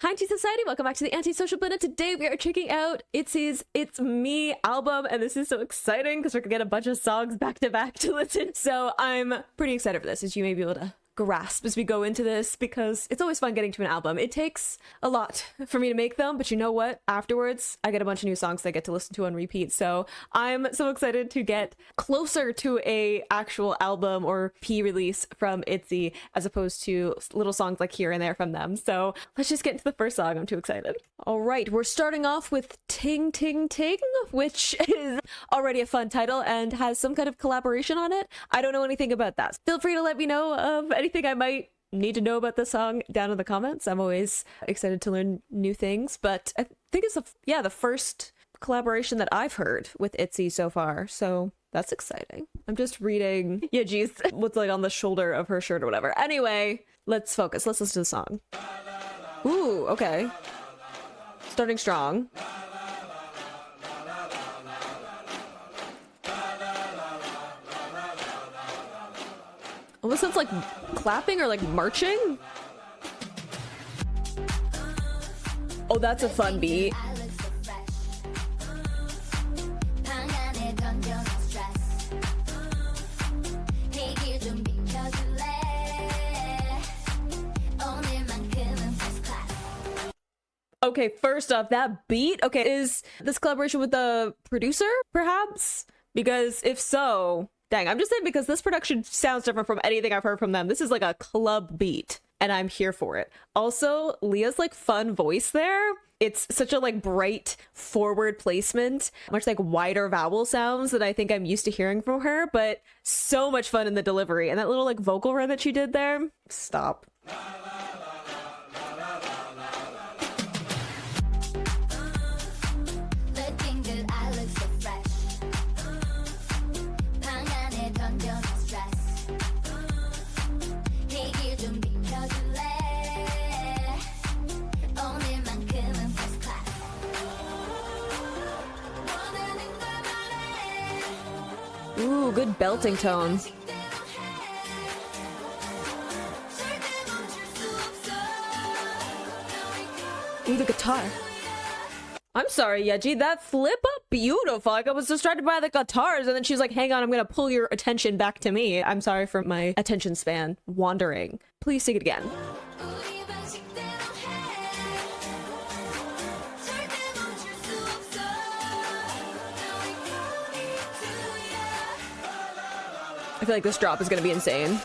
Hi ITZY Society, welcome back to the Antisocial Blend. Today we are checking out ITZY's It's Me album, and this is so exciting because we're gonna get a bunch of songs back to back to listen. So I'm pretty excited for this, as you may be able to grasp as we go into this, because it's always fun getting to an album. It takes a lot for me to make them, but you know what? Afterwards, I get a bunch of new songs that I get to listen to on repeat. So I'm so excited to get closer to a actual album or P release from ITZY, as opposed to little songs like here and there from them. So let's just get into the first song. I'm too excited. All right, we're starting off with Ting Ting Ting, which is already a fun title and has some kind of collaboration on it. I don't know anything about that. Feel free to let me know of anything I might need to know about the song down in the comments. I'm always excited to learn new things, but I think it's the first collaboration that I've heard with ITZY so far, so that's exciting. I'm just reading Yeji's what's like on the shoulder of her shirt or whatever. Anyway, let's focus. Let's listen to the song. Ooh, okay. Starting strong. Almost sounds like clapping or like marching. Oh, that's a fun beat. Okay, first off, that beat, okay, is this collaboration with the producer, perhaps? Because if so, dang, I'm just saying, because this production sounds different from anything I've heard from them. This is like a club beat, and I'm here for it. Also, Leah's like fun voice there. It's such a like bright forward placement, much like wider vowel sounds that I think I'm used to hearing from her, but so much fun in the delivery. And that little like vocal run that she did there, stop. Ooh, good belting tone. Ooh, the guitar. I'm sorry, Yeji, that flip up, beautiful. Like, I was distracted by the guitars, and then she's like, hang on, I'm gonna pull your attention back to me. I'm sorry for my attention span wandering. Please sing it again. I feel like this drop is gonna be insane.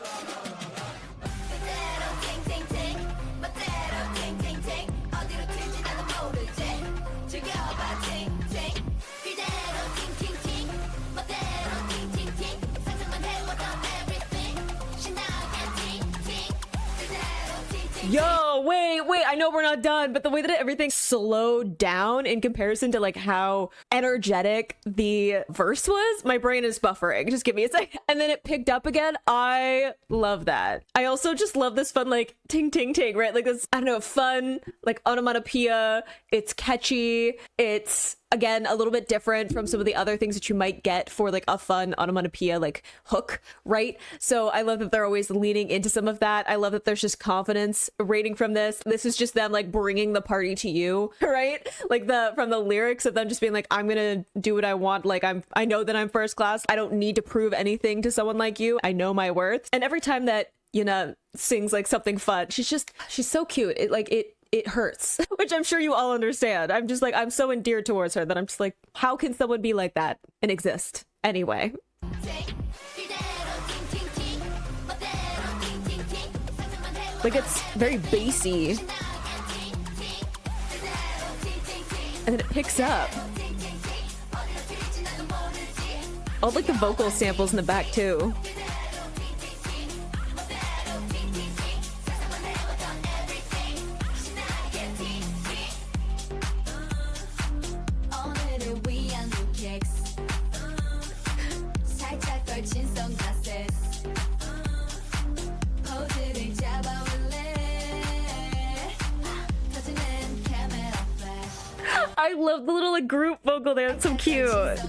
Yo, wait, I know we're not done, but the way that everything slowed down in comparison to like how energetic the verse was, my brain is buffering. Just give me a sec. And then it picked up again. I love that. I also just love this fun like ting ting ting, right? Like this, I don't know, fun like onomatopoeia. It's catchy. It's again a little bit different from some of the other things that you might get for like a fun onomatopoeia like hook, right? So I love that they're always leaning into some of that. I love that there's just confidence rating from this. This is just them like bringing the party to you, right? Like from the lyrics of them just being like, I'm gonna do what I want. Like I know that I'm first class. I don't need to prove anything to someone like you. I know my worth. And every time that Yuna sings like something fun, she's so cute. It hurts, which I'm sure you all understand. I'm just like, I'm so endeared towards her that I'm just like, how can someone be like that and exist? Anyway. Like, it's very bassy. And then it picks up. All like the vocal samples in the back too. I love the little like group vocal there. It's so cute.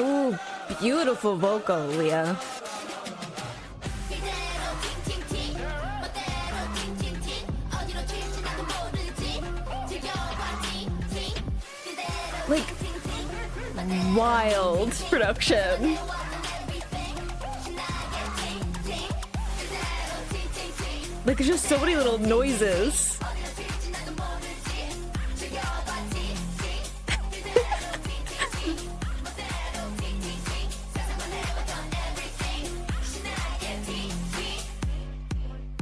Ooh, beautiful vocal, Leah. Like, wild production. Like, there's just so many little noises.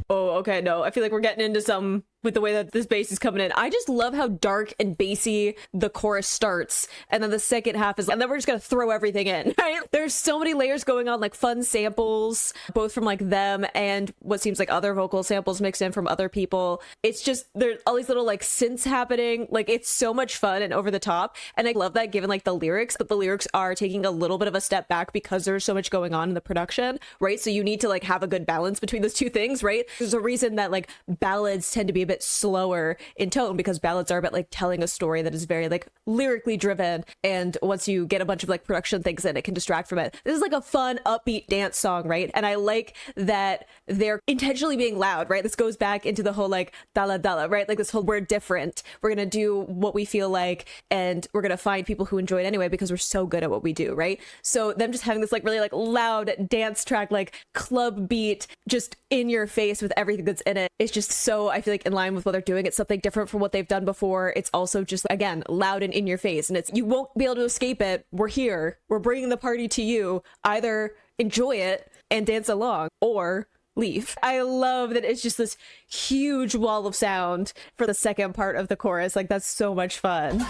Oh, okay, no, I feel like we're getting into some with the way that this bass is coming in. I just love how dark and bassy the chorus starts, and then the second half is, and then we're just gonna throw everything in, right? There's so many layers going on, like fun samples, both from like them and what seems like other vocal samples mixed in from other people. It's just, there's all these little like synths happening. Like, it's so much fun and over the top, and I love that given like the lyrics, but the lyrics are taking a little bit of a step back because there's so much going on in the production, right? So you need to like have a good balance between those two things, right? There's a reason that like ballads tend to be a bit slower in tone, because ballads are about like telling a story that is very like lyrically driven, and once you get a bunch of like production things in, it can distract from it. This is like a fun upbeat dance song, right? And I like that they're intentionally being loud, right? This goes back into the whole like dala dala, right? Like this whole, we're different, we're gonna do what we feel like, and we're gonna find people who enjoy it anyway because we're so good at what we do, right? So them just having this like really like loud dance track, like club beat, just in your face with everything that's in it, it's just so, I feel like, in line with what they're doing. It's something different from what they've done before. It's also just, again, loud and in your face, and it's, you won't be able to escape it. We're here, we're bringing the party to you. Either enjoy it and dance along, or leave. I love that it's just this huge wall of sound for the second part of the chorus. Like, that's so much fun.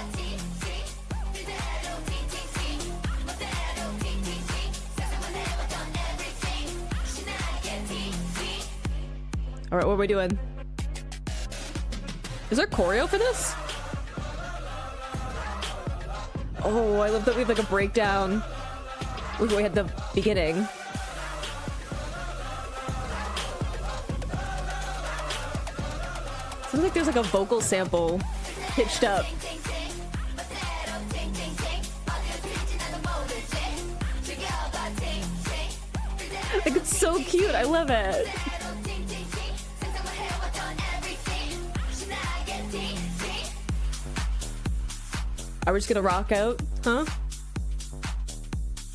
All right, what are we doing? Is there choreo for this? Oh, I love that we have like a breakdown. Look, we had the beginning. Sounds like there's like a vocal sample pitched up. Like, it's so cute. I love it. Are we just gonna rock out? Huh?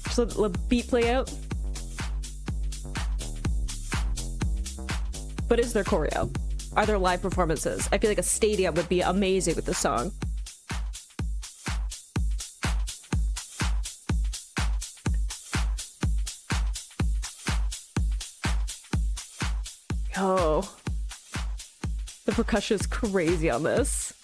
Just let the beat play out? But is there choreo? Are there live performances? I feel like a stadium would be amazing with this song. Yo. The percussion is crazy on this.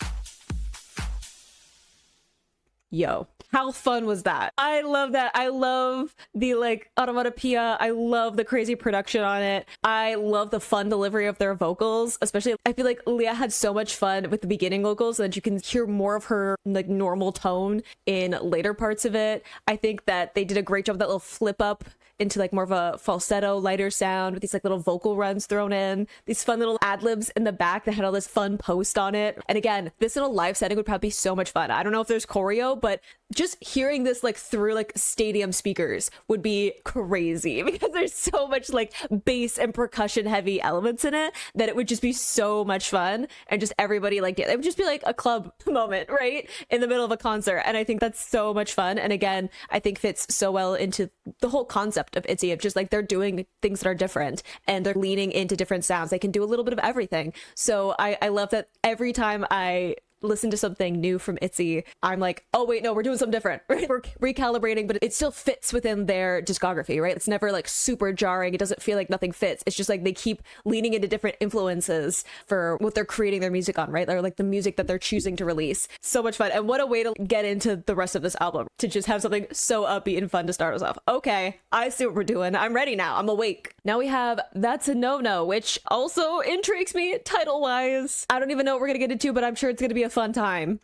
Yo, how fun was that? I love that. I love the like onomatopoeia. I love the crazy production on it. I love the fun delivery of their vocals, especially I feel like Leah had so much fun with the beginning vocals so that you can hear more of her like normal tone in later parts of it. I think that they did a great job with that little flip up into like more of a falsetto, lighter sound with these like little vocal runs thrown in, these fun little ad-libs in the back that had all this fun post on it. And again, this in a live setting would probably be so much fun. I don't know if there's choreo, but just hearing this like through like stadium speakers would be crazy because there's so much like bass and percussion heavy elements in it that it would just be so much fun. And just everybody like, it would just be like a club moment, right? In the middle of a concert. And I think that's so much fun. And again, I think fits so well into the whole concept of ITZY, of just like they're doing things that are different and they're leaning into different sounds. They can do a little bit of everything. So I love that every time I listen to something new from ITZY, I'm like, oh wait, no, we're doing something different, right? We're recalibrating, but it still fits within their discography, right? It's never like super jarring. It doesn't feel like nothing fits. It's just like they keep leaning into different influences for what they're creating their music on, right? Or like the music that they're choosing to release. So much fun. And what a way to get into the rest of this album, to just have something so upbeat and fun to start us off. Okay, I see what we're doing. I'm ready now. I'm awake. Now we have That's a No-No, which also intrigues me title-wise. I don't even know what we're gonna get into, but I'm sure it's gonna be a fun time.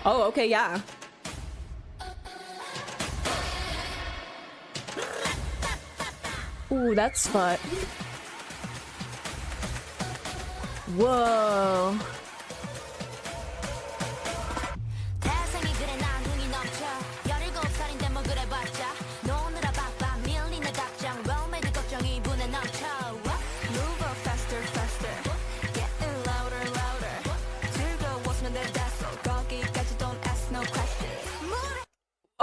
Oh, okay, yeah. Ooh, that's fun. Whoa.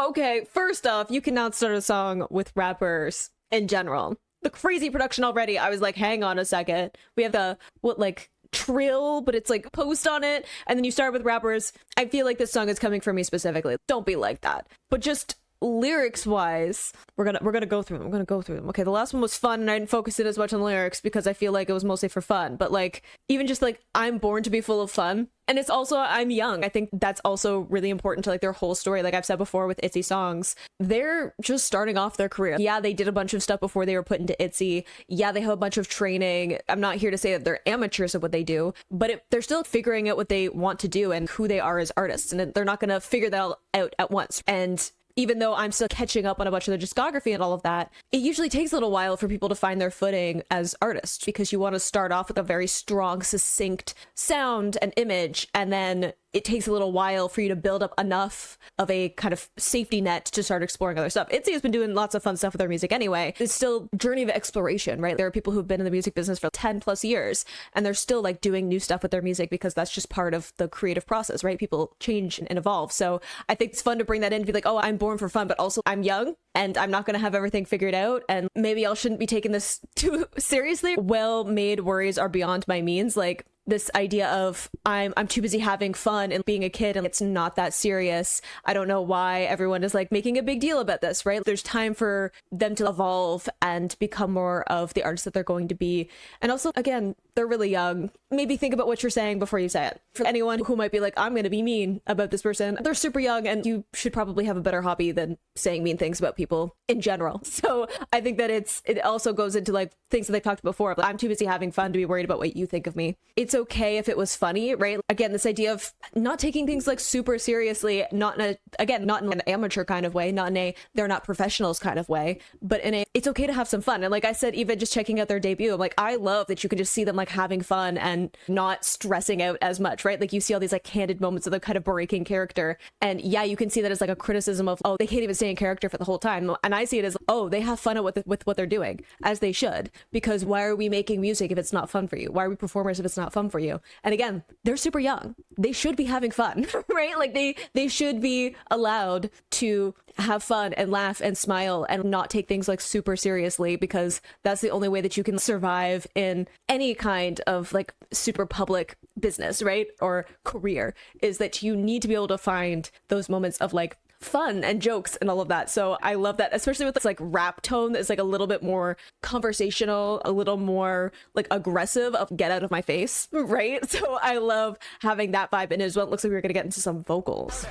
Okay, first off, you cannot start a song with rappers in general. The crazy production already, I was like, hang on a second. We have the, what, like, trill, but it's like post on it, and then you start with rappers. I feel like this song is coming from me specifically. Don't be like that. But just lyrics wise, we're gonna go through them. Okay, the last one was fun and I didn't focus it as much on the lyrics because I feel like it was mostly for fun, but like even just like I'm born to be full of fun, and it's also I'm young. I think that's also really important to like their whole story. Like I've said before with ITZY songs, they're just starting off their career. Yeah, they did a bunch of stuff before they were put into ITZY. Yeah, they have a bunch of training. I'm not here to say that they're amateurs at what they do, but they're still figuring out what they want to do and who they are as artists, and they're not gonna figure that all out at once. And even though I'm still catching up on a bunch of their discography and all of that, it usually takes a little while for people to find their footing as artists, because you want to start off with a very strong, succinct sound and image, and then it takes a little while for you to build up enough of a kind of safety net to start exploring other stuff. ITZY has been doing lots of fun stuff with their music anyway. It's still a journey of exploration, right? There are people who've been in the music business for 10 plus years, and they're still like doing new stuff with their music because that's just part of the creative process, right? People change and evolve. So I think it's fun to bring that in and be like, oh, I'm born for fun, but also I'm young and I'm not going to have everything figured out. And maybe I shouldn't be taking this too seriously. Well-made worries are beyond my means. Like, this idea of I'm too busy having fun and being a kid and it's not that serious. I don't know why everyone is like making a big deal about this, right? There's time for them to evolve and become more of the artists that they're going to be. And also, again, they're really young. Maybe think about what you're saying before you say it. For anyone who might be like, I'm going to be mean about this person, they're super young and you should probably have a better hobby than saying mean things about people in general. So I think that it also goes into like things that they talked before. Like, I'm too busy having fun to be worried about what you think of me. It's okay if it was funny, right? Again, this idea of not taking things like super seriously, not in an amateur kind of way, not in a they're not professionals kind of way, but in a it's okay to have some fun. And like I said, even just checking out their debut, I'm like, I love that you can just see them like having fun and not stressing out as much, right? Like you see all these like candid moments of the kind of breaking character, and yeah, you can see that as like a criticism of, oh, they can't even stay in character for the whole time. And I see it as, oh, they have fun with what they're doing, as they should, because why are we making music if it's not fun for you? Why are we performers if it's not fun for you? And again, they're super young. They should be having fun, right? Like they should be allowed to have fun and laugh and smile and not take things like super seriously, because that's the only way that you can survive in any kind of like super public business, right? Or career, is that you need to be able to find those moments of like fun and jokes and all of that. So I love that, especially with this like rap tone that's like a little bit more conversational, a little more like aggressive of get out of my face, right? So I love having that vibe in it as well. It looks like we're gonna get into some vocals.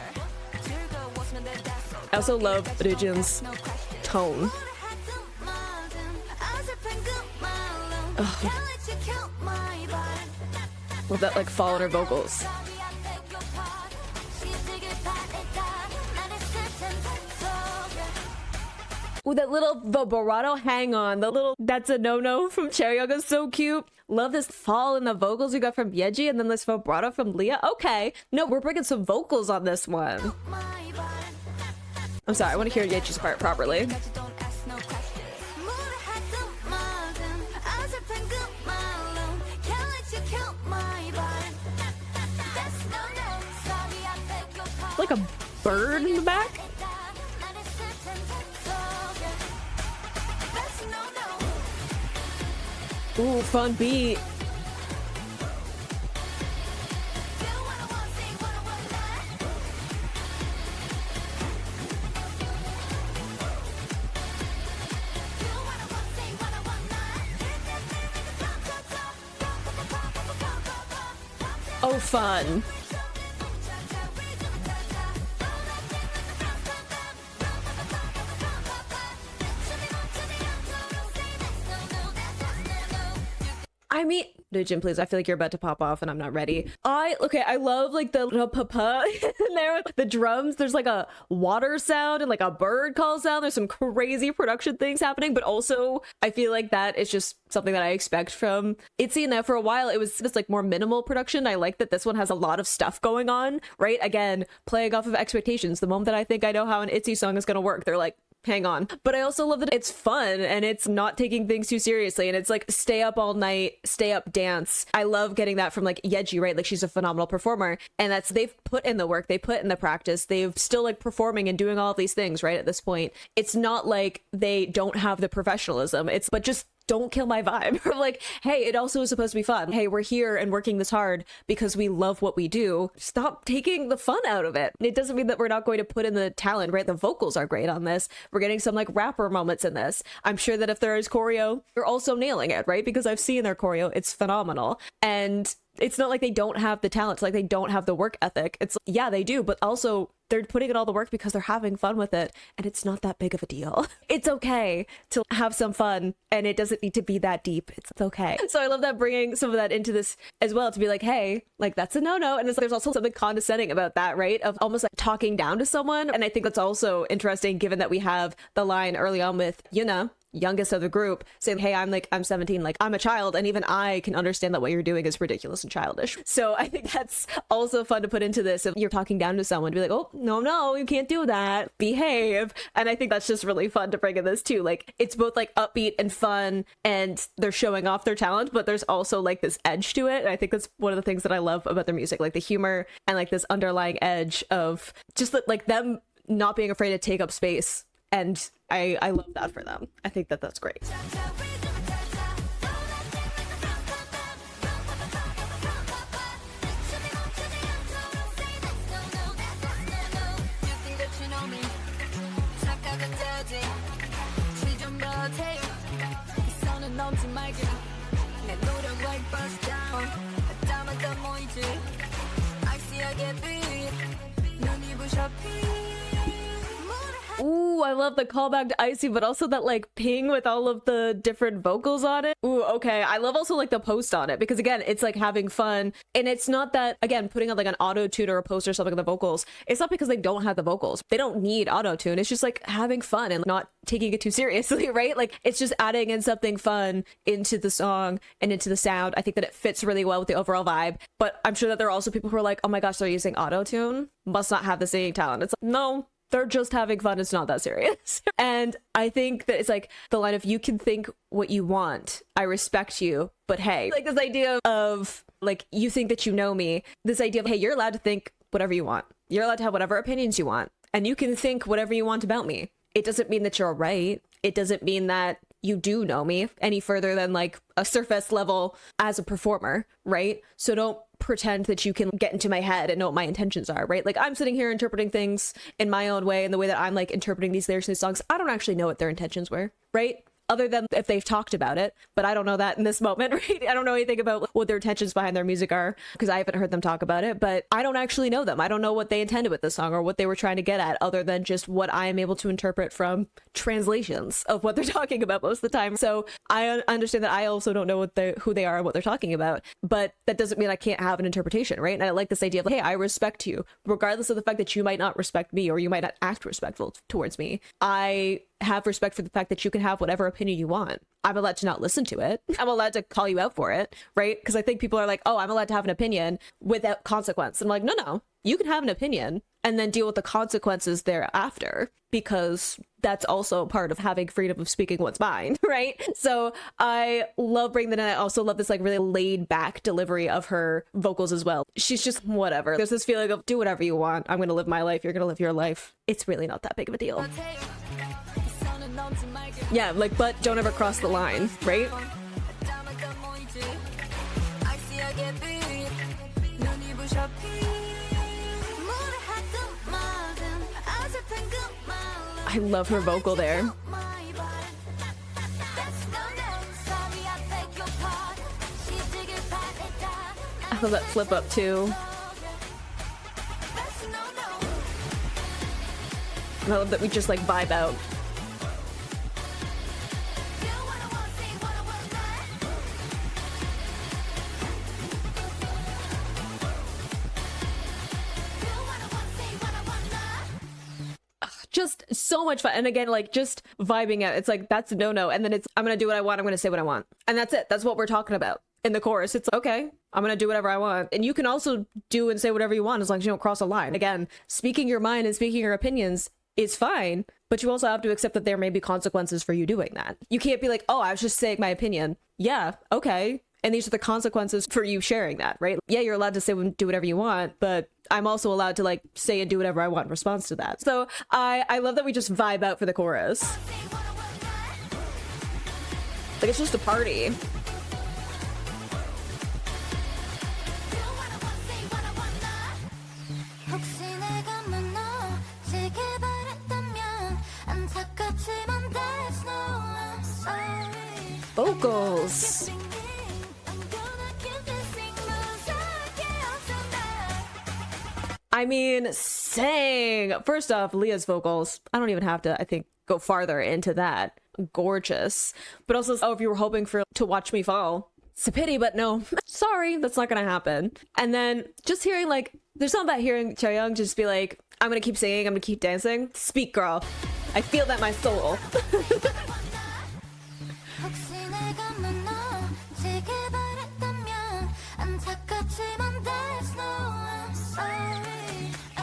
I also love Ryujin's tone. Ugh. With that like fall in her vocals. Ooh, that little vibrato, hang on, that's a no-no from Chaeryeong is so cute. Love this fall in the vocals we got from Yeji, and then this vibrato from Leah. Okay, no, we're bringing some vocals on this one. I'm sorry, I want to hear Yeji's part properly. Like a bird in the back? Ooh, fun beat. Oh, fun. I mean, Ryujin, please, I feel like you're about to pop off and I'm not ready. I love like the pa-pa in there, the drums. There's like a water sound and like a bird call sound. There's some crazy production things happening, but also I feel like that is just something that I expect from ITZY. And that for a while it was just like more minimal production. I like that this one has a lot of stuff going on, right? Again, playing off of expectations. The moment that I think I know how an ITZY song is going to work, they're like, hang on. But I also love that it's fun and it's not taking things too seriously, and it's like stay up all night, stay up dance. I love getting that from like Yeji, right? Like she's a phenomenal performer, and that's, they've put in the work, they put in the practice, they've still like performing and doing all of these things, right? At this point, it's not like they don't have the professionalism. It's, but just don't kill my vibe. Like, hey, it also is supposed to be fun. Hey, we're here and working this hard because we love what we do. Stop taking the fun out of it. It doesn't mean that we're not going to put in the talent, right? The vocals are great on this. We're getting some like rapper moments in this. I'm sure that if there is choreo, they're also nailing it, right? Because I've seen their choreo. It's phenomenal. And it's not like they don't have the talent, like they don't have the work ethic. It's, yeah, they do, but also they're putting in all the work because they're having fun with it, and it's not that big of a deal. It's okay to have some fun, and it doesn't need to be that deep. It's okay. So I love that, bringing some of that into this as well, to be like, hey, like that's a no-no. And it's, there's also something condescending about that, right? Of almost like talking down to someone. And I think that's also interesting, given that we have the line early on with Yuna, youngest of the group, saying, hey, I'm 17, like I'm a child, and even I can understand that what you're doing is ridiculous and childish. So I think that's also fun to put into this. If you're talking down to someone, to be like, oh, no, you can't do that, behave. And I think that's just really fun to bring in this too. Like it's both like upbeat and fun, and they're showing off their talent, but there's also like this edge to it. And I think that's one of the things that I love about their music, like the humor and like this underlying edge of just like them not being afraid to take up space. And I love that for them. I think that that's great. Ooh, I love the callback to Icy, but also that like ping with all of the different vocals on it. Ooh, okay. I love also like the post on it, because again, it's like having fun. And it's not that, again, putting on like an auto tune or a post or something on the vocals, it's not because they don't have the vocals. They don't need auto tune. It's just like having fun and not taking it too seriously, right? Like it's just adding in something fun into the song and into the sound. I think that it fits really well with the overall vibe. But I'm sure that there are also people who are like, oh my gosh, they're using auto tune, must not have the singing talent. It's like, no, they're just having fun. It's not that serious. And I think that it's like the line of, you can think what you want, I respect you, but hey, like this idea of like, you think that you know me, this idea of, hey, you're allowed to think whatever you want. You're allowed to have whatever opinions you want, and you can think whatever you want about me. It doesn't mean that you're right. It doesn't mean that you do know me any further than like a surface level as a performer, right? So don't pretend that you can get into my head and know what my intentions are, right? Like I'm sitting here interpreting things in my own way, and the way that I'm like interpreting these lyrics in these songs, I don't actually know what their intentions were, right? Other than if they've talked about it, but I don't know that in this moment, right? I don't know anything about what their intentions behind their music are, because I haven't heard them talk about it, but I don't actually know them. I don't know what they intended with the song or what they were trying to get at, other than just what I am able to interpret from translations of what they're talking about most of the time. So I understand that I also don't know who they are and what they're talking about, but that doesn't mean I can't have an interpretation, right? And I like this idea of, hey, I respect you, regardless of the fact that you might not respect me or you might not act respectful towards me. I have respect for the fact that you can have whatever opinion you want. I'm allowed to not listen to it. I'm allowed to call you out for it, right? Because I think people are like, oh, I'm allowed to have an opinion without consequence. And I'm like, no, you can have an opinion and then deal with the consequences thereafter, because that's also part of having freedom of speaking what's mine, right? So I love bringing that in. I also love this like really laid back delivery of her vocals as well. She's just whatever. There's this feeling of do whatever you want. I'm going to live my life. You're going to live your life. It's really not that big of a deal. Yeah, like, but don't ever cross the line, right? I love her vocal there. I love that flip up too. I love that we just like vibe out. Just so much fun. And again, like just vibing out. It's like, that's a no-no. And then it's, I'm going to do what I want. I'm going to say what I want. And that's it. That's what we're talking about in the chorus. It's okay, I'm going to do whatever I want. And you can also do and say whatever you want as long as you don't cross a line. Again, speaking your mind and speaking your opinions is fine, but you also have to accept that there may be consequences for you doing that. You can't be like, oh, I was just saying my opinion. Yeah, okay. And these are the consequences for you sharing that, right? Yeah, you're allowed to say and do whatever you want, but I'm also allowed to like say and do whatever I want in response to that. So I love that we just vibe out for the chorus. Like, it's just a party. Vocals. I mean, sing. First off, Leah's vocals. I don't even have to, I think, go farther into that. Gorgeous. But also, oh, if you were hoping for to watch me fall, it's a pity, but no. Sorry, that's not gonna happen. And then just hearing like, there's something about hearing Chaeryeong just be like, I'm gonna keep singing, I'm gonna keep dancing. Speak, girl. I feel that in my soul.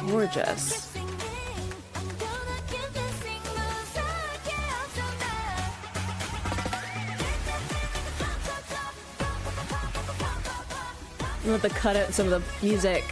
Gorgeous. I'm about to cut out some of the music.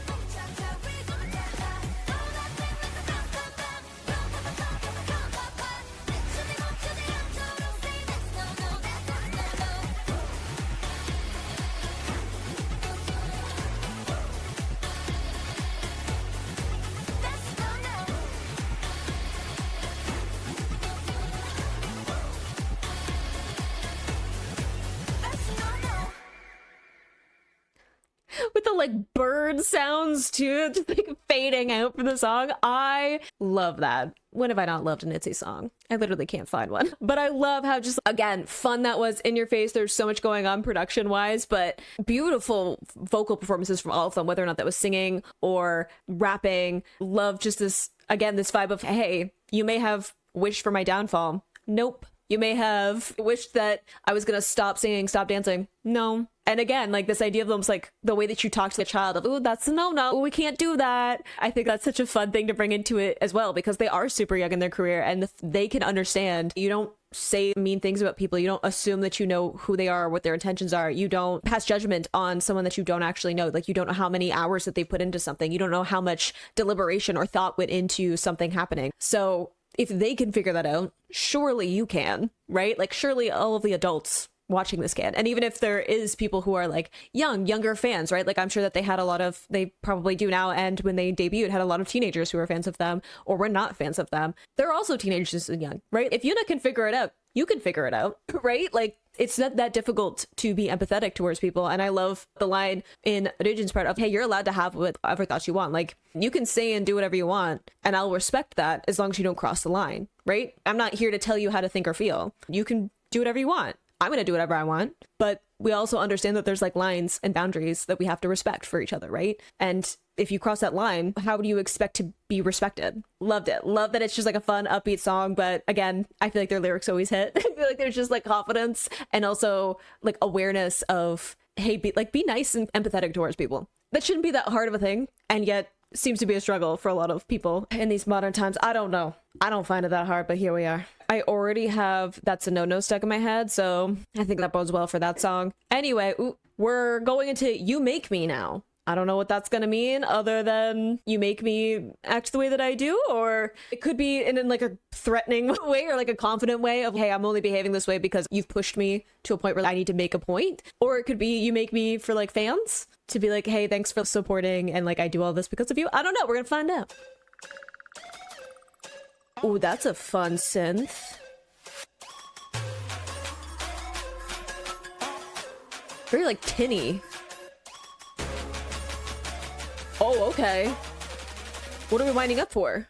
With the like bird sounds too, just like fading out from the song. I love that. When have I not loved an ITZY song? I literally can't find one. But I love how just, again, fun that was, in your face. There's so much going on production wise, but beautiful vocal performances from all of them, whether or not that was singing or rapping. Love just this, again, this vibe of, hey, you may have wished for my downfall. Nope. You may have wished that I was gonna stop singing, stop dancing. No. And again, like this idea of almost like the way that you talk to the child of, oh, that's a no, we can't do that. I think that's such a fun thing to bring into it as well, because they are super young in their career and they can understand. You don't say mean things about people. You don't assume that you know who they are, what their intentions are. You don't pass judgment on someone that you don't actually know. Like, you don't know how many hours that they put into something. You don't know how much deliberation or thought went into something happening. So if they can figure that out, surely you can, right? Like, surely all of the adults watching this can. And even if there is people who are like younger fans, right? Like, I'm sure that they probably do now, and when they debuted had a lot of teenagers who were fans of them or were not fans of them. They're also teenagers and young, right? If Yuna can figure it out, you can figure it out, right? Like, it's not that difficult to be empathetic towards people. And I love the line in Ryujin's part of, hey, you're allowed to have whatever thoughts you want. Like, you can say and do whatever you want, and I'll respect that as long as you don't cross the line, right? I'm not here to tell you how to think or feel. You can do whatever you want. I'm going to do whatever I want, but we also understand that there's like lines and boundaries that we have to respect for each other, right? And if you cross that line, how do you expect to be respected? Loved it. Love that it's just like a fun, upbeat song, but again, I feel like their lyrics always hit. I feel like there's just like confidence and also like awareness of, hey, be nice and empathetic towards people. That shouldn't be that hard of a thing, and yet seems to be a struggle for a lot of people in these modern times. I don't know. I don't find it that hard, but here we are. I already have That's a No-No stuck in my head, so I think that bodes well for that song. Anyway, we're going into You Make Me now. I don't know what that's gonna mean other than you make me act the way that I do, or it could be in like a threatening way or like a confident way of, hey, I'm only behaving this way because you've pushed me to a point where I need to make a point. Or it could be you make me for like fans to be like, hey, thanks for supporting and like I do all this because of you. I don't know, we're gonna find out. Ooh, that's a fun synth. Very like tinny. Oh, okay. What are we winding up for?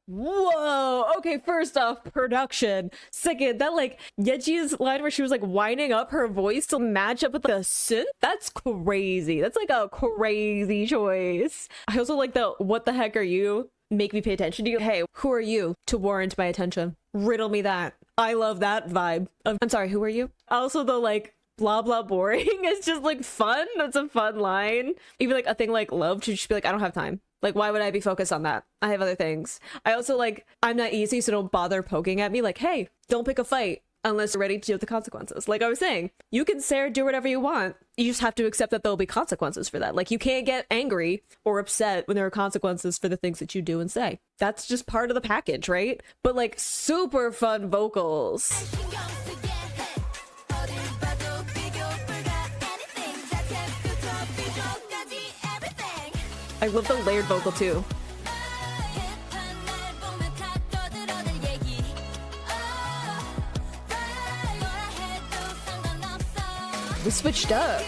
Whoa, okay, Okay, first off, production. Second, that like Yeji's line where she was like winding up her voice to match up with the synth. That's crazy. That's like a crazy choice. I also like the "what the heck are you?" Make me pay attention to you. Hey, who are you to warrant my attention? Riddle me that. I love that vibe. I'm sorry, who are you? Also the like blah blah boring. It's just like fun. That's a fun line. Even like a thing like love to just be like, I don't have time. Like, why would I be focused on that? I have other things. I also like, I'm not easy, so don't bother poking at me. Like, hey, don't pick a fight unless you're ready to deal with the consequences. Like I was saying, you can say or do whatever you want. You just have to accept that there'll be consequences for that. Like, you can't get angry or upset when there are consequences for the things that you do and say. That's just part of the package, right? But like, super fun vocals. I love the layered vocal too. We switched up.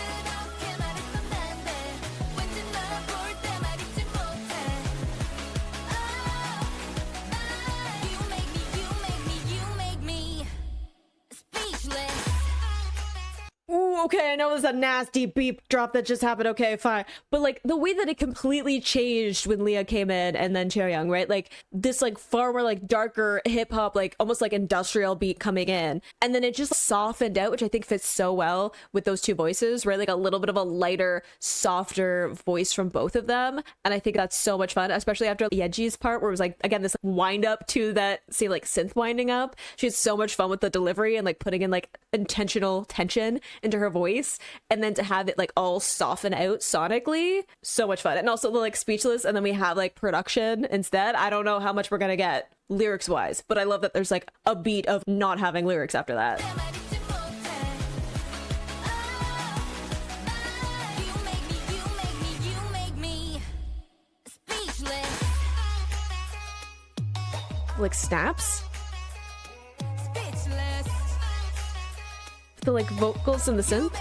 Ooh, okay, I know it was a nasty beep drop that just happened. Okay, fine. But like the way that it completely changed when Leah came in and then Chaeryeong, right? Like this like far more like darker hip hop, like almost like industrial beat coming in. And then it just softened out, which I think fits so well with those two voices, right? Like a little bit of a lighter, softer voice from both of them. And I think that's so much fun, especially after Yeji's part where it was like, again, this wind up to that, say like synth winding up. She had so much fun with the delivery and like putting in like intentional tension into her voice, and then to have it like all soften out sonically, so much fun. And also the like speechless, and then we have like production instead. I don't know how much we're gonna get lyrics wise, but I love that there's like a beat of not having lyrics after that. Like snaps. The like vocals and the synth.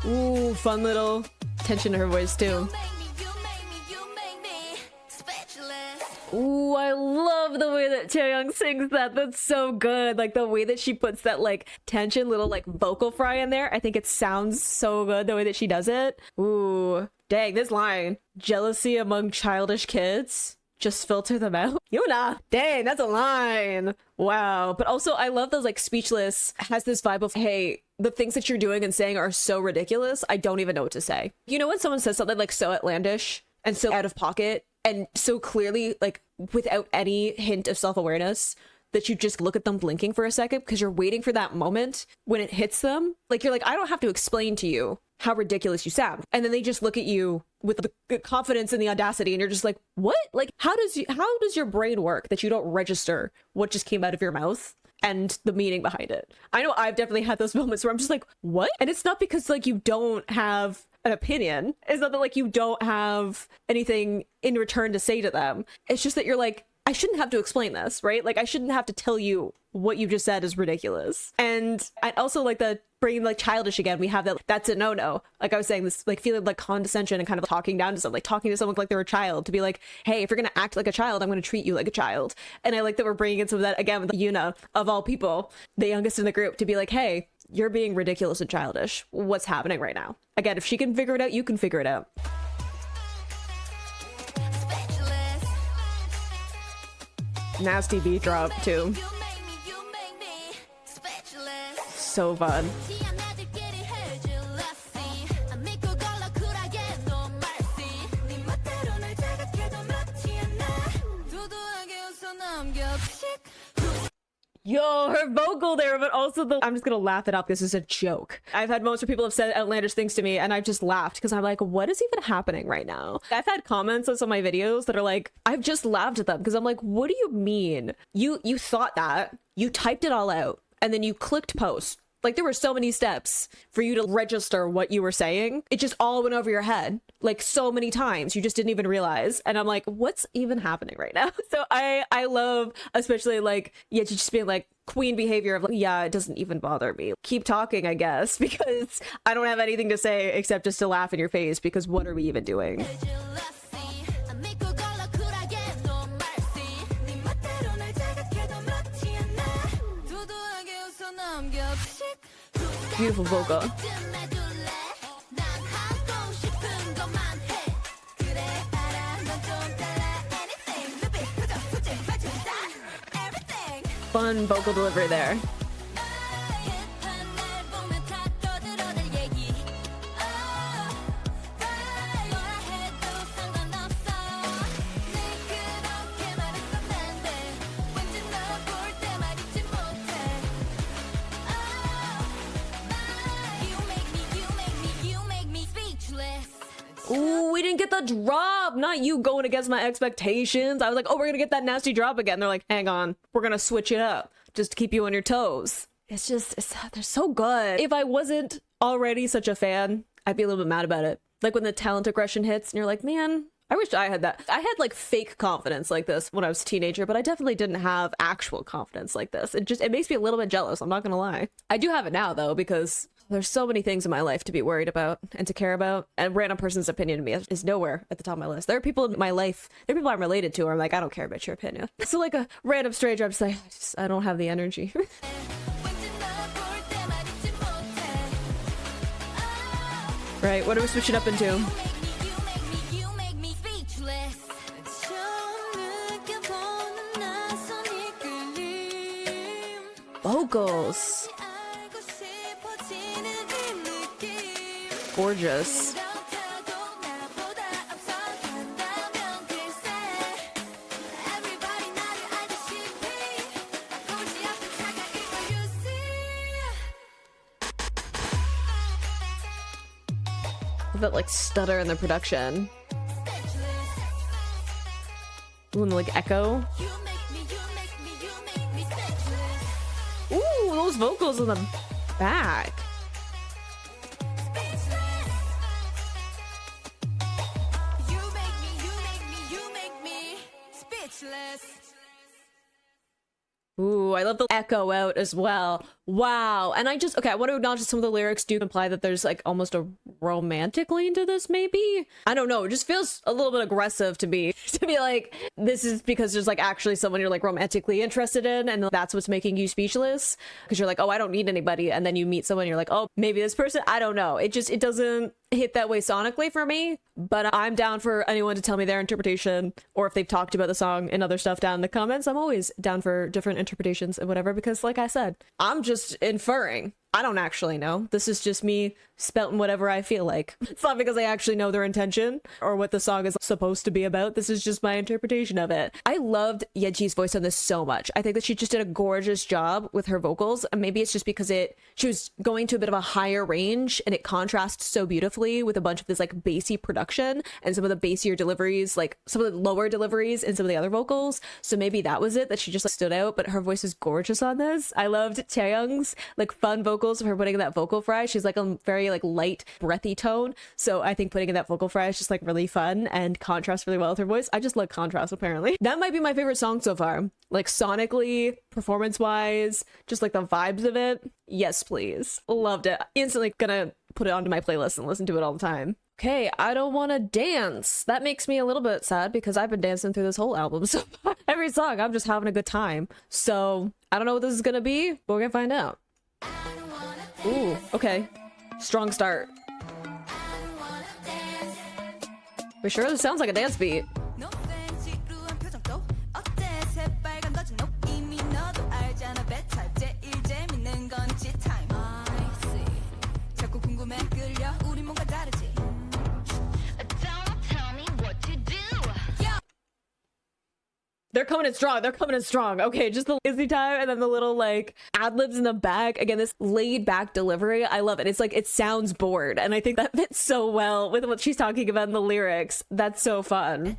Ooh, fun little tension to her voice too. Ooh, I love the way that Chaeryeong sings that. That's so good. Like the way that she puts that like tension little like vocal fry in there. I think it sounds so good the way that she does it. Ooh, dang, this line. Jealousy among childish kids. Just filter them out. Yuna, dang, that's a line. Wow. But also I love those like speechless has this vibe of, hey, the things that you're doing and saying are so ridiculous. I don't even know what to say. You know when someone says something like so outlandish and so out of pocket and so clearly like without any hint of self-awareness that you just look at them blinking for a second because you're waiting for that moment when it hits them. Like you're like, I don't have to explain to you how ridiculous you sound. And then they just look at you with the confidence and the audacity and you're just like, what? Like how does your brain work that you don't register what just came out of your mouth and the meaning behind it? I know I've definitely had those moments where I'm just like, what? And it's not because like you don't have an opinion. It's not that like you don't have anything in return to say to them. It's just that you're like, I shouldn't have to explain this, right? Like I shouldn't have to tell you what you just said is ridiculous. And I also like the bringing like childish again. We have that's a no-no. Like I was saying, this like feeling like condescension and kind of talking down to someone, like talking to someone like they're a child, to be like, hey, if you're gonna act like a child, I'm gonna treat you like a child. And I like that we're bringing in some of that again with Yuna, of all people, the youngest in the group, to be like, hey, you're being ridiculous and childish. What's happening right now? Again, if she can figure it out, you can figure it out. Nasty beat drop too. So fun. Yo, her vocal there, but also I'm just gonna laugh it up. This is a joke. I've had moments where people have said outlandish things to me and I've just laughed because I'm like, what is even happening right now? I've had comments on some of my videos that are like, I've just laughed at them because I'm like, what do you mean? You thought that, you typed it all out, and then you clicked post Like there were so many steps for you to register what you were saying. It just all went over your head like so many times. You just didn't even realize. And I'm like, what's even happening right now? So I love, especially like Yeji just being like queen behavior of like, yeah, it doesn't even bother me. Keep talking, I guess, because I don't have anything to say except just to laugh in your face, because what are we even doing? Beautiful vocal. Fun vocal delivery there. Ooh, we didn't get the drop. Not you going against my expectations. I was like, oh, we're gonna get that nasty drop again. They're like, hang on, we're gonna switch it up just to keep you on your toes. It's just, they're so good. If I wasn't already such a fan, I'd be a little bit mad about it. Like when the talent aggression hits and you're like, man, I wish I had that. I had like fake confidence like this when I was a teenager, but I definitely didn't have actual confidence like this. It makes me a little bit jealous. I'm not gonna lie. I do have it now though, because there's so many things in my life to be worried about and to care about. And a random person's opinion to me is nowhere at the top of my list. There are people in my life, there are people I'm related to where I'm like, I don't care about your opinion. So like a random stranger, I'm just like, I don't have the energy. Right, what are we switching up into? Vocals. Gorgeous. That like stutter in the production. Ooh, and like echo. Ooh, those vocals in the back. Ooh, I love the echo out as well. Wow. And I want to acknowledge that some of the lyrics do imply that there's like almost a romantic lean to this, maybe? I don't know. It just feels a little bit aggressive to me. To be like, this is because there's like actually someone you're like romantically interested in, and that's what's making you speechless. Because you're like, oh, I don't need anybody. And then you meet someone, you're like, oh, maybe this person. I don't know. It doesn't hit that way sonically for me. But I'm down for anyone to tell me their interpretation, or if they've talked about the song and other stuff down in the comments. I'm always down for different interpretations and whatever, because like I said, I'm just inferring. I don't actually know. This is just me spouting whatever I feel like. It's not because I actually know their intention or what the song is supposed to be about. This is just my interpretation of it. I loved Yeji's voice on this so much. I think that she just did a gorgeous job with her vocals. And maybe it's just because she was going to a bit of a higher range, and it contrasts so beautifully with a bunch of this like bassy production and some of the bassier deliveries, like some of the lower deliveries in some of the other vocals. So maybe that was it, that she just like, stood out, but her voice is gorgeous on this. I loved Chaeryeong's like fun vocals of her putting in that vocal fry. She's like a very like light breathy tone, so I think putting in that vocal fry is just like really fun and contrasts really well with her voice. I just love contrast. Apparently that might be my favorite song so far, like sonically, performance wise, just like the vibes of it. Yes please, loved it. Instantly gonna put it onto my playlist and listen to it all the time. Okay, I don't want to dance. That makes me a little bit sad because I've been dancing through this whole album, so every song I'm just having a good time. So I don't know what this is gonna be, but we're gonna find out. Ooh, okay. Strong start. For sure, this sounds like a dance beat. They're coming in strong. They're coming in strong. Okay, just the ITZY time and then the little like ad-libs in the back. Again, this laid back delivery. I love it. It's like, it sounds bored. And I think that fits so well with what she's talking about in the lyrics. That's so fun.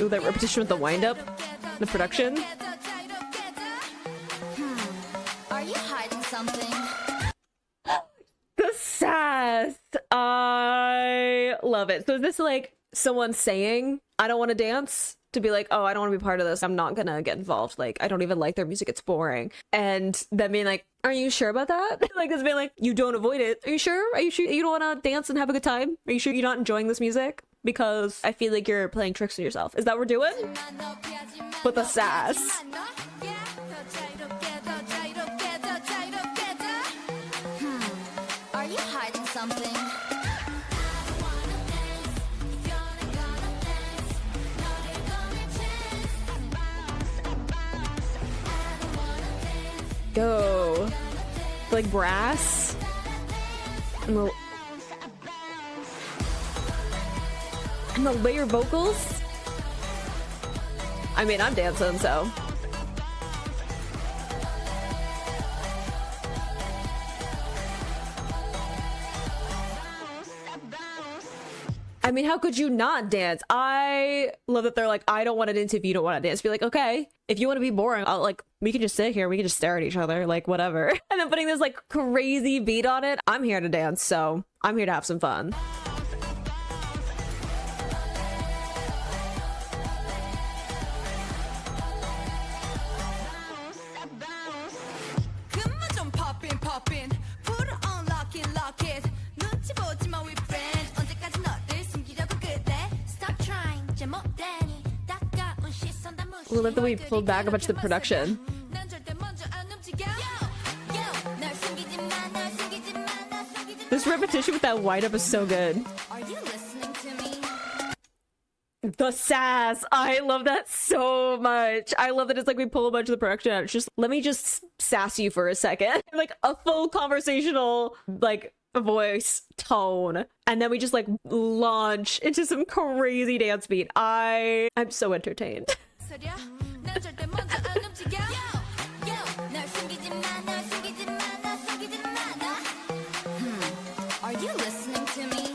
Ooh, that repetition with the wind-up, the production. Are you hiding something? The sass! I love it. So is this like someone saying, I don't want to dance? To be like, oh, I don't want to be part of this. I'm not gonna get involved. Like, I don't even like their music. It's boring. And then being like, are you sure about that? Like, it's being like, you don't avoid it. Are you sure? Are you sure you don't want to dance and have a good time? Are you sure you're not enjoying this music? Because I feel like you're playing tricks on yourself. Is that what we're doing? With the sass. Are you hiding something? Go. Like brass. And the layer vocals. I mean, I'm dancing, so. I mean, how could you not dance? I love that they're like, I don't want to dance if you don't want to dance. Be like, okay, if you want to be boring, I'll, like, we can just sit here. We can just stare at each other, like, whatever. And then putting this, like, crazy beat on it. I'm here to dance, so I'm here to have some fun. We love that we pulled back a bunch of the production. This repetition with that wind-up is so good. Are you listening to me? The sass. I love that so much. I love that it's like we pull a bunch of the production out. It's just, let me just sass you for a second. Like a full conversational, like, voice tone. And then we just like launch into some crazy dance beat. I'm so entertained. Are you listening to me?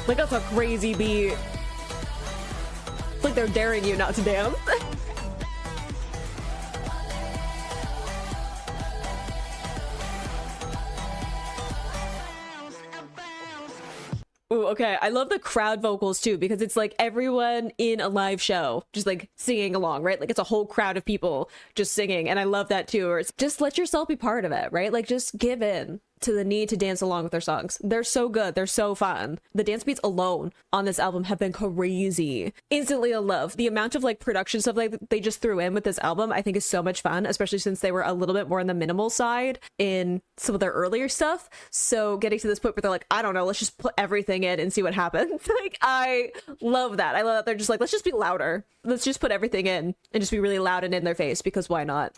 Like, that's a crazy beat. It's like they're daring you not to dance. Ooh, okay. I love the crowd vocals too, because it's like everyone in a live show just like singing along, right? Like it's a whole crowd of people just singing. And I love that too. Or it's just let yourself be part of it, right? Like just give in to the need to dance along with their songs. They're so good. They're so fun. The dance beats alone on this album have been crazy. Instantly a love. The amount of like production stuff like they just threw in with this album I think is so much fun, especially since they were a little bit more on the minimal side in some of their earlier stuff. So getting to this point where they're like, I don't know, let's just put everything in and see what happens. Like I love that. I love that they're just like, let's just be louder. Let's just put everything in and just be really loud and in their face, because why not?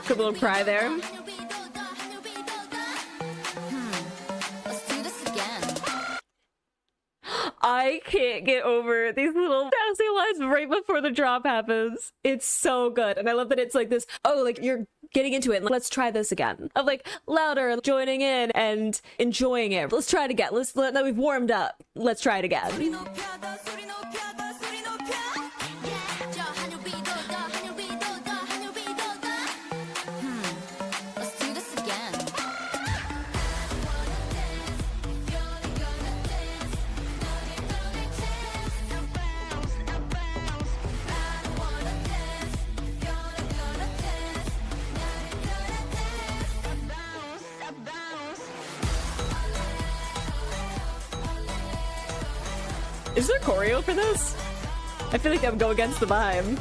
Good little cry there. Let's do this again. I can't get over these little sassy lines right before the drop happens. It's so good. And I love that it's like this, oh, like you're getting into it. And let's try this again. Of like louder, joining in and enjoying it. Let's try it again. Now we've warmed up. Let's try it again. Is there choreo for this? I feel like I'm going against the vibe.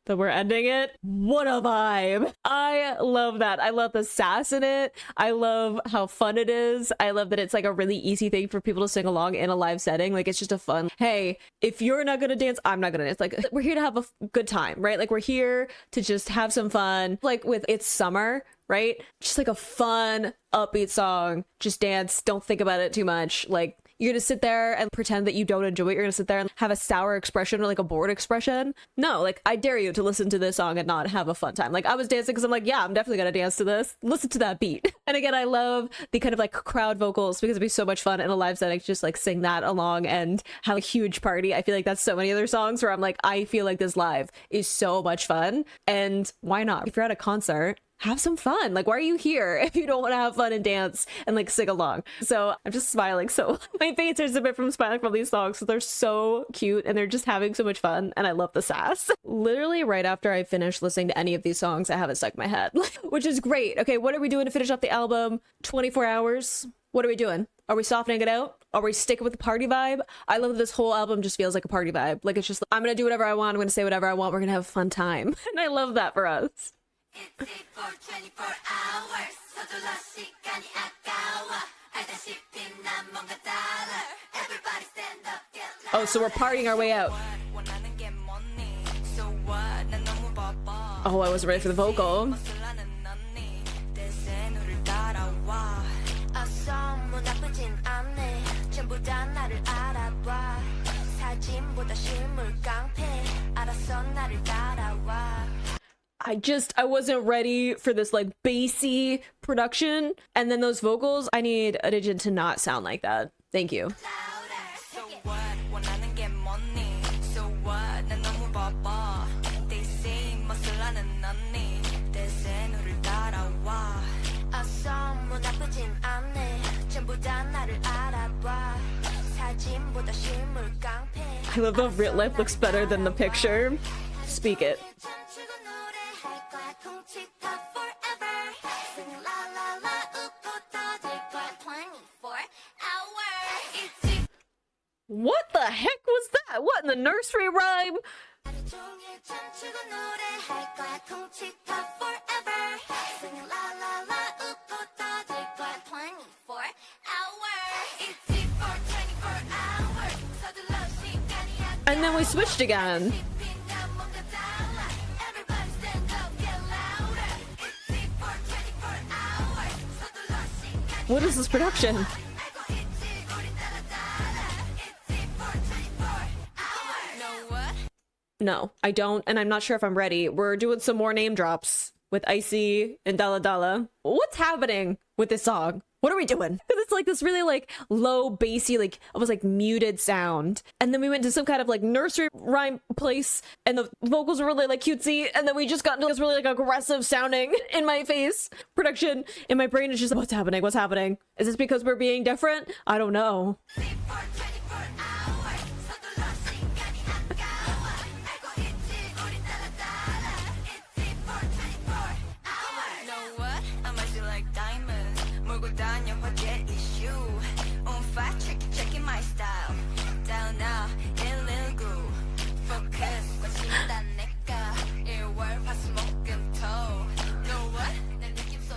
That we're ending it. What a vibe. I love that. I love the sass in it. I love how fun it is. I love that it's like a really easy thing for people to sing along in a live setting. Like, it's just a fun, hey, if you're not gonna dance, I'm not gonna dance. Like, we're here to have a good time, right? Like, we're here to just have some fun. Like with It's Summer, right? Just like a fun, upbeat song. Just dance. Don't think about it too much. Like, you're gonna sit there and pretend that you don't enjoy it. You're gonna sit there and have a sour expression or like a bored expression. No, like, I dare you to listen to this song and not have a fun time. Like, I was dancing because I'm like, yeah, I'm definitely gonna dance to this. Listen to that beat. And again, I love the kind of like crowd vocals because it'd be so much fun in a live setting to just like sing that along and have a huge party. I feel like that's so many other songs where I'm like, I feel like this live is so much fun. And why not? If you're at a concert, have some fun. Like, why are you here if you don't want to have fun and dance and like sing along? So I'm just smiling. So my face hurts a bit from smiling from these songs. So they're so cute and they're just having so much fun. And I love the sass. Literally right after I finished listening to any of these songs, I have it stuck in my head, which is great. Okay, what are we doing to finish off the album? 24 hours. What are we doing? Are we softening it out? Are we sticking with the party vibe? I love that this whole album just feels like a party vibe. Like, it's just, I'm gonna do whatever I want. I'm gonna say whatever I want. We're gonna have a fun time. And I love that for us. It's it for 24 hours. 서둘러 시간이 아까워. 알다시피 난 뭔가 달라. Everybody stand up, get loud. Oh, so we're partying our way out. Oh, I wasn't ready for the vocal. I wasn't ready for this like bassy production, and then those vocals, I need ITZY to not sound like that. Thank you. I love the real life looks better than the picture. Speak it. What the heck was that? What in the nursery rhyme? And then we switched again. What is this production? No, I don't, and I'm not sure if I'm ready. We're doing some more name drops with ITZY and Dala Dala. What's happening with this song? What are we doing? Because it's like this really like low, bassy, like almost like muted sound. And then we went to some kind of like nursery rhyme place and the vocals were really like cutesy. And then we just got into this really like aggressive sounding in my face production. In my brain is just, what's happening? What's happening? Is this because we're being different? I don't know.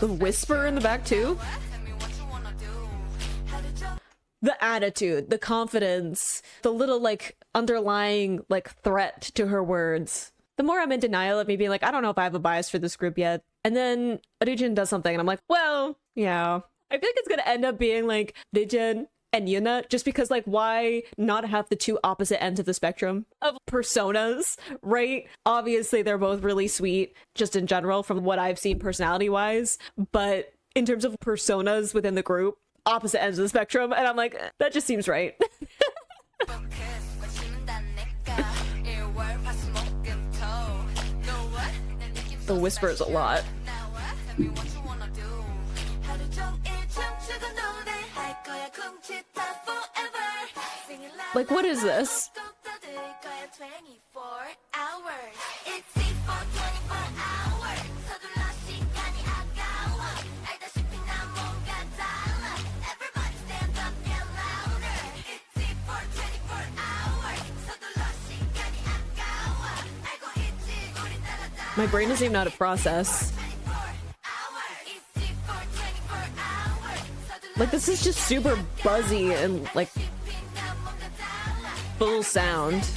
The whisper in the back too? The attitude, the confidence, the little like underlying like threat to her words. The more I'm in denial of me being like, I don't know if I have a bias for this group yet. And then ITZY does something and I'm like, well, yeah. I feel like it's gonna end up being like ITZY and Yuna, just because like, why not have the two opposite ends of the spectrum of personas, right? Obviously they're both really sweet just in general from what I've seen personality wise, but in terms of personas within the group, opposite ends of the spectrum, and I'm like, that just seems right. The whisper is a lot. Like, what is this? It's 24 hours. My brain doesn't even know how to process. Like, this is just super buzzy and like full sound.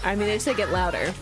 I mean, they say get louder.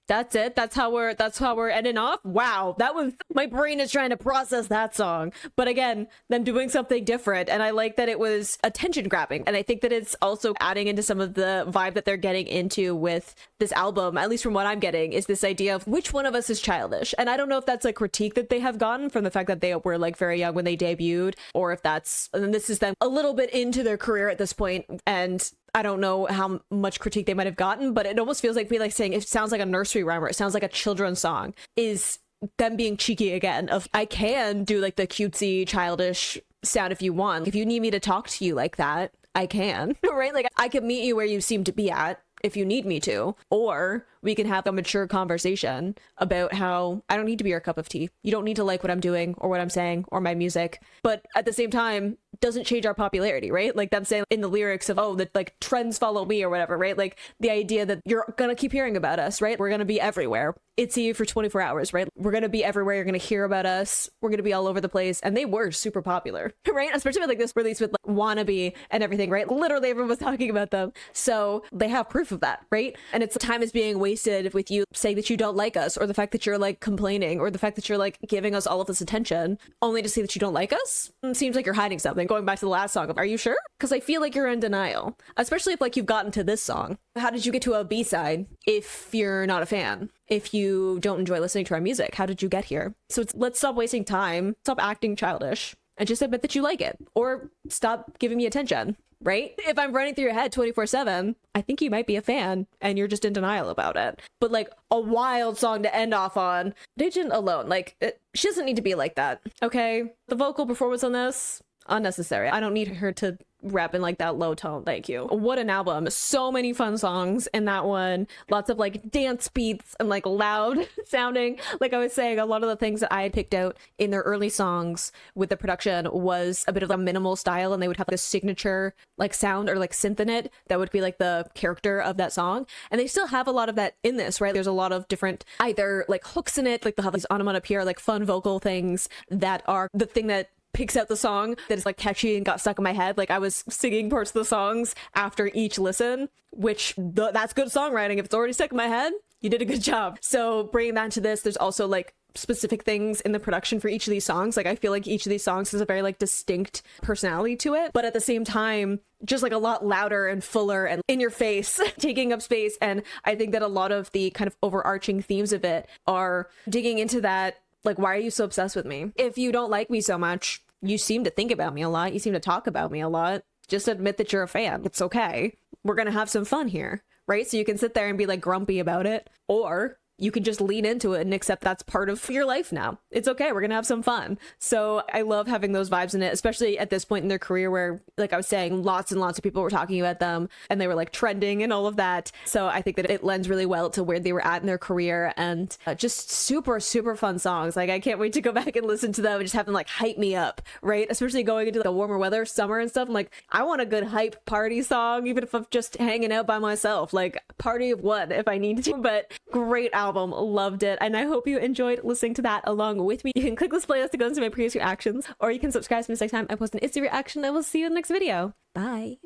That's it. That's how we're ending off. Wow, that was, my brain is trying to process that song. But again, them doing something different, and I like that it was attention grabbing, and I think that it's also adding into some of the vibe that they're getting into with this album, at least from what I'm getting, is this idea of which one of us is childish. And I don't know if that's a critique that they have gotten from the fact that they were like very young when they debuted, or if that's, and this is them a little bit into their career at this point, and I don't know how much critique they might have gotten, but it almost feels like me like saying it sounds like a nursery rhyme, or it sounds like a children's song, is them being cheeky again of, I can do like the cutesy childish sound if you want. If you need me to talk to you like that, I can, right? Like, I can meet you where you seem to be at if you need me to, or we can have a mature conversation about how I don't need to be your cup of tea. You don't need to like what I'm doing or what I'm saying or my music, but at the same time, doesn't change our popularity, right? Like them saying in the lyrics of, oh, that like trends follow me or whatever, right? Like the idea that you're gonna keep hearing about us, right? We're gonna be everywhere. ITZY for 24 hours, right? We're gonna be everywhere. You're gonna hear about us. We're gonna be all over the place. And they were super popular, right? Especially with like this release with like Wannabe and everything, right? Literally everyone was talking about them. So they have proof of that, right? And it's time is being wasted with you saying that you don't like us, or the fact that you're like complaining, or the fact that you're like giving us all of this attention only to say that you don't like us. It seems like you're hiding something. Going back to the last song of, are you sure? Because I feel like you're in denial, especially if like you've gotten to this song. How did you get to a B-side if you're not a fan? If you don't enjoy listening to our music, how did you get here? So let's stop wasting time, stop acting childish, and just admit that you like it, or stop giving me attention, right? If I'm running through your head 24/7, I think you might be a fan and you're just in denial about it. But like a wild song to end off on, Daejin alone, like she doesn't need to be like that, okay? The vocal performance on this, unnecessary. I don't need her to rap in like that low tone. Thank you. What an album. So many fun songs in that one. Lots of like dance beats and like loud sounding. Like I was saying, a lot of the things that I had picked out in their early songs with the production was a bit of a minimal style, and they would have like a signature like sound or like synth in it that would be like the character of that song. And they still have a lot of that in this, right? There's a lot of different either like hooks in it, like they'll have these onomatopoeia, like fun vocal things that are the thing that picks out the song that is like catchy and got stuck in my head. Like I was singing parts of the songs after each listen, which that's good songwriting. If it's already stuck in my head, you did a good job. So bringing that to this, there's also like specific things in the production for each of these songs. Like I feel like each of these songs has a very like distinct personality to it, but at the same time just like a lot louder and fuller and in your face, taking up space. And I think that a lot of the kind of overarching themes of it are digging into that. Like, why are you so obsessed with me? If you don't like me so much, you seem to think about me a lot. You seem to talk about me a lot. Just admit that you're a fan. It's okay. We're going to have some fun here, right? So you can sit there and be like grumpy about it, or you can just lean into it and accept that's part of your life now. It's okay. We're going to have some fun. So I love having those vibes in it, especially at this point in their career where, like I was saying, lots and lots of people were talking about them and they were like trending and all of that. So I think that it lends really well to where they were at in their career, and just super, super fun songs. Like I can't wait to go back and listen to them and just have them like hype me up, right? Especially going into the warmer weather, summer and stuff. I'm like, I want a good hype party song, even if I'm just hanging out by myself, like party of one if I need to. But great album. Loved it, and I hope you enjoyed listening to that along with me. You can click this playlist to go into my previous reactions, or you can subscribe to me next time I post an ITZY reaction. I will see you in the next video. Bye.